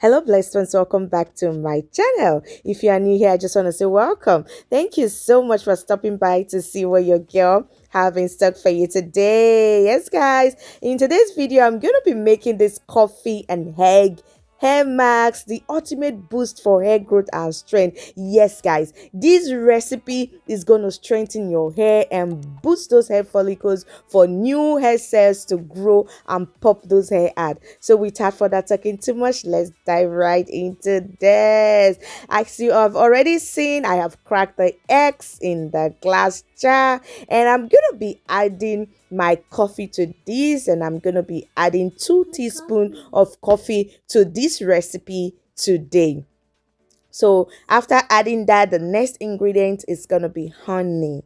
Hello, blessed ones. Welcome back to my channel. If you are new here, I just want to say welcome. Thank you so much for stopping by to see what your girl have in stock for you today. Yes, guys, in today's video, I'm going to be making this coffee and egg hair mask, the ultimate boost for hair growth and strength. Yes, guys, this recipe is going to strengthen your hair and boost those hair follicles for new hair cells to grow and pop those hair out. So without further talking too much, let's dive right into this. As you have already seen, I have cracked the eggs in the glass jar, and I'm gonna be adding my coffee to this, and I'm gonna be adding 2 teaspoons of coffee to this recipe today. So after adding that, the next ingredient is gonna be honey.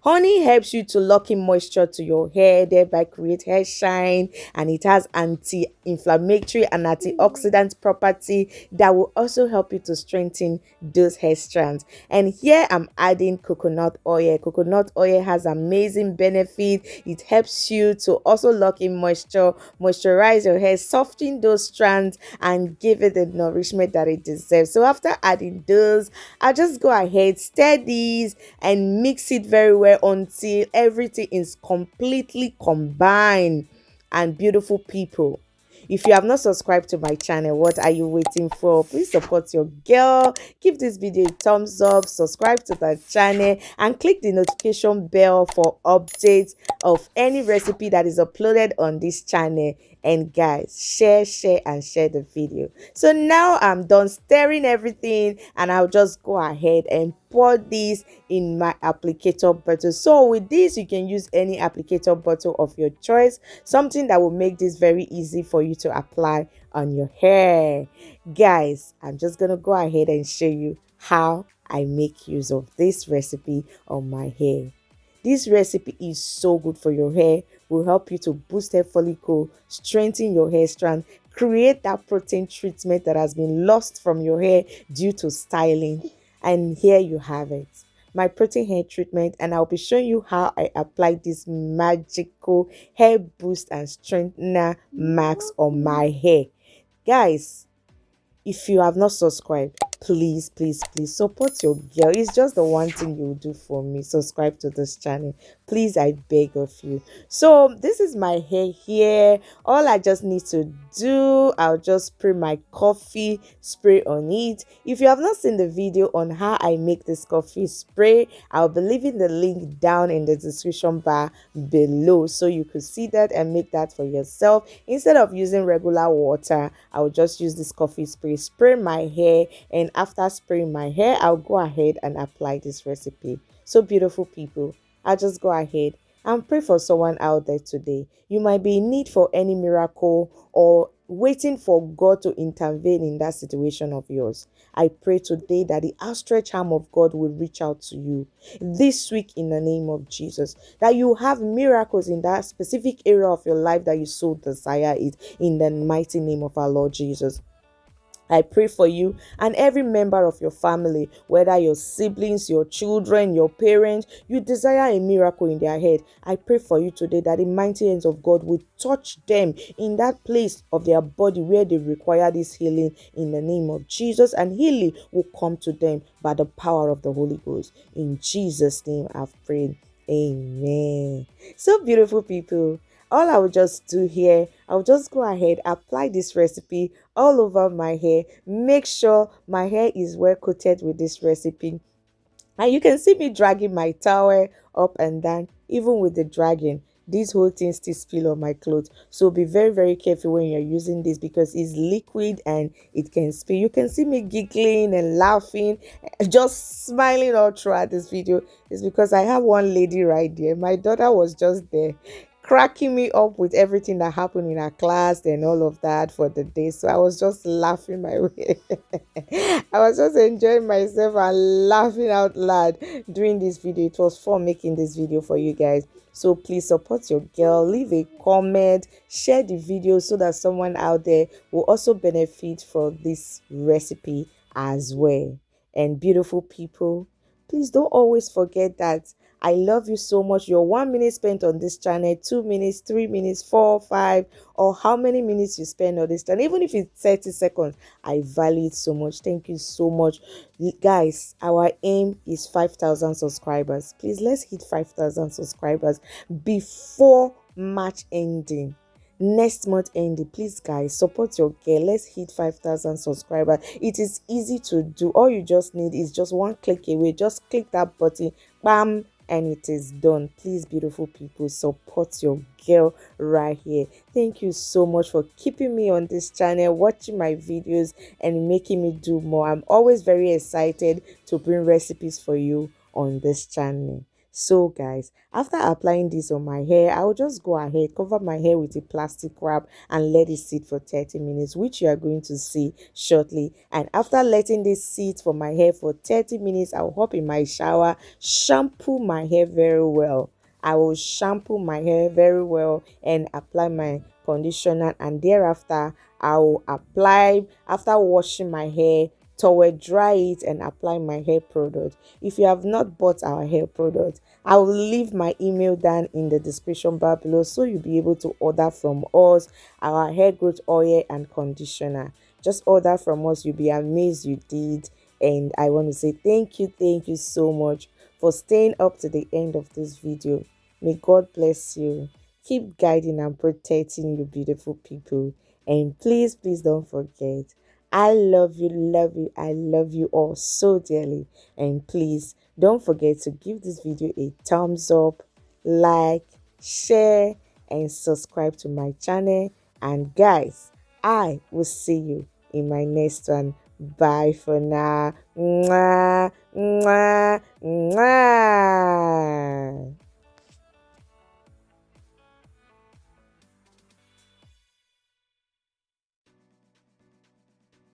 Honey helps you to lock in moisture to your hair, thereby create hair shine, and it has anti-inflammatory and antioxidant property that will also help you to strengthen those hair strands. And here I'm adding coconut oil. Coconut oil has amazing benefit. It helps you to also lock in moisture, moisturize your hair, soften those strands, and give it the nourishment that it deserves. So after adding those, I just go ahead, stir these, and mix it very well until everything is completely combined. And beautiful people, if you have not subscribed to my channel, what are you waiting for? Please support your girl, give this video a thumbs up, subscribe to the channel, and click the notification bell for updates of any recipe that is uploaded on this channel. And guys, share and share the video. So now I'm done stirring everything, and I'll just go ahead and pour this in my applicator bottle. So with this, you can use any applicator bottle of your choice, something that will make this very easy for you to apply on your hair. Guys, I'm just gonna go ahead and show you how I make use of this recipe on my hair. This recipe is so good for your hair, will help you to boost hair follicle, strengthen your hair strand, create that protein treatment that has been lost from your hair due to styling. And here you have it, my protein hair treatment, and I'll be showing you how I apply this magical hair boost and strengthener mask on my hair. Guys, if you have not subscribed, please support your girl. It's just the one thing you will do for me. Subscribe to this channel, please, I beg of you. So this is my hair here. All I just need to do, I'll just spray my coffee spray on it. If you have not seen the video on how I make this coffee spray, I'll be leaving the link down in the description bar below, so you could see that and make that for yourself. Instead of using regular water, I'll just use this coffee spray my hair, and after spraying my hair, I'll go ahead and apply this recipe. So beautiful people, I'll just go ahead and pray for someone out there today. You might be in need for any miracle or waiting for God to intervene in that situation of yours. I pray today that the outstretched arm of God will reach out to you this week in the name of Jesus, that you have miracles in that specific area of your life that you so desire it, in the mighty name of our Lord Jesus. I pray for you and every member of your family, whether your siblings, your children, your parents, you desire a miracle in their head. I pray for you today that the mighty hands of God will touch them in that place of their body where they require this healing in the name of Jesus, and healing will come to them by the power of the Holy Ghost. In Jesus' name I've prayed. Amen. So beautiful people, all I will just do here, I'll just go ahead, apply this recipe all over my hair. Make sure my hair is well coated with this recipe. And you can see me dragging my towel up and down. Even with the dragging, this whole thing still spill on my clothes. So be very careful when you're using this, because it's liquid and it can spill. You can see me giggling and laughing, just smiling all throughout this video. It's because I have one lady right there. My daughter was just there cracking me up with everything that happened in our class and all of that for the day. So I was just laughing my way. I was just enjoying myself and laughing out loud during this video. It was fun making this video for you guys. So please support your girl, leave a comment, share the video so that someone out there will also benefit from this recipe as well. And beautiful people, please don't always forget that I love you so much. Your 1 minute spent on this channel, 2 minutes, 3 minutes, 4, 5, or how many minutes you spend on this channel, even if it's 30 seconds, I value it so much. Thank you so much. Guys, our aim is 5,000 subscribers. Please, let's hit 5,000 subscribers before March ending. Next month ending, please guys, support your girl. Let's hit 5,000 subscribers. It is easy to do. All you just need is just one click away. Just click that button, bam, and it is done. Please, beautiful people, support your girl right here. Thank you so much for keeping me on this channel, watching my videos, and making me do more. I'm always very excited to bring recipes for you on this channel. So guys, after applying this on my hair, I will just go ahead, cover my hair with a plastic wrap and let it sit for 30 minutes, which you are going to see shortly. And after letting this sit for my hair for 30 minutes, I'll hop in my shower, shampoo my hair very well. I will shampoo my hair very well and apply my conditioner, and thereafter I will apply, after washing my hair, towel dry it and apply my hair product. If you have not bought our hair product, I will leave my email down in the description bar below, so you'll be able to order from us our hair growth oil and conditioner. Just order from us, you'll be amazed you did. And I want to say thank you so much for staying up to the end of this video. May God bless you. Keep guiding and protecting you, beautiful people. And please don't forget, I love you, I love you all so dearly. And please don't forget to give this video a thumbs up, like, share, and subscribe to my channel. And guys, I will see you in my next one. Bye for now. Mwah, mwah, mwah.